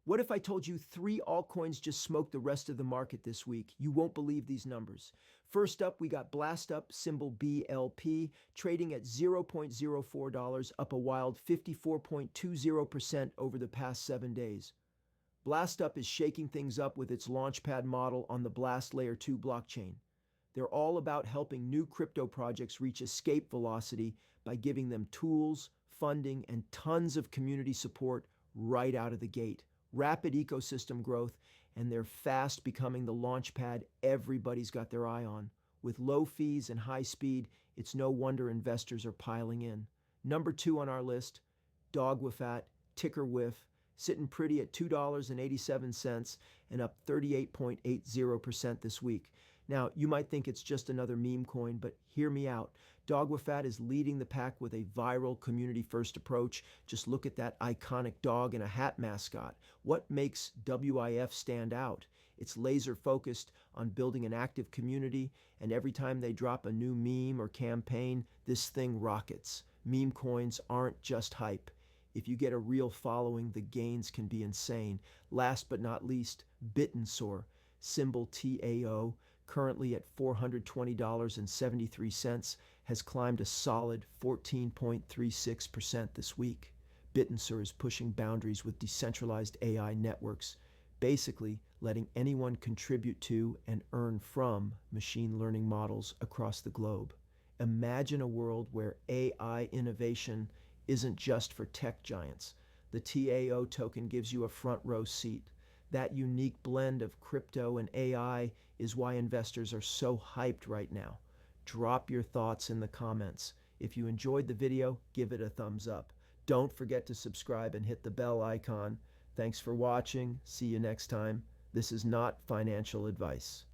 What if I told you three altcoins just smoked the rest of the market this week? You won't believe these numbers. First up, we got BlastUP, symbol BLP, trading at $0.04, up a wild 54.20% over the past 7 days. BlastUP is shaking things up with its launchpad model on the Blast Layer 2 blockchain. They're all about helping new crypto projects reach escape velocity by giving them tools, funding, and tons of community support right out of the gate. Rapid ecosystem growth, and they're fast becoming the launchpad everybody's got their eye on. With low fees and high speed, it's no wonder investors are piling in. Number 2 on our list, Dogwifhat, ticker WIF, sitting pretty at $2.87 and up 38.80% this week. Now, you might think it's just another meme coin, but hear me out. Dogwifhat is leading the pack with a viral community-first approach. Just look at that iconic dog and a hat mascot. What makes WIF stand out? It's laser-focused on building an active community, and every time they drop a new meme or campaign, this thing rockets. Meme coins aren't just hype. If you get a real following, the gains can be insane. Last but not least, Bittensor, symbol TAO, currently at $420.73, has climbed a solid 14.36% this week. Bittensor is pushing boundaries with decentralized AI networks, basically letting anyone contribute to and earn from machine learning models across the globe. Imagine a world where AI innovation isn't just for tech giants. The TAO token gives you a front row seat. That unique blend of crypto and AI is why investors are so hyped right now. Drop your thoughts in the comments. If you enjoyed the video, give it a thumbs up. Don't forget to subscribe and hit the bell icon. Thanks for watching. See you next time. This is not financial advice.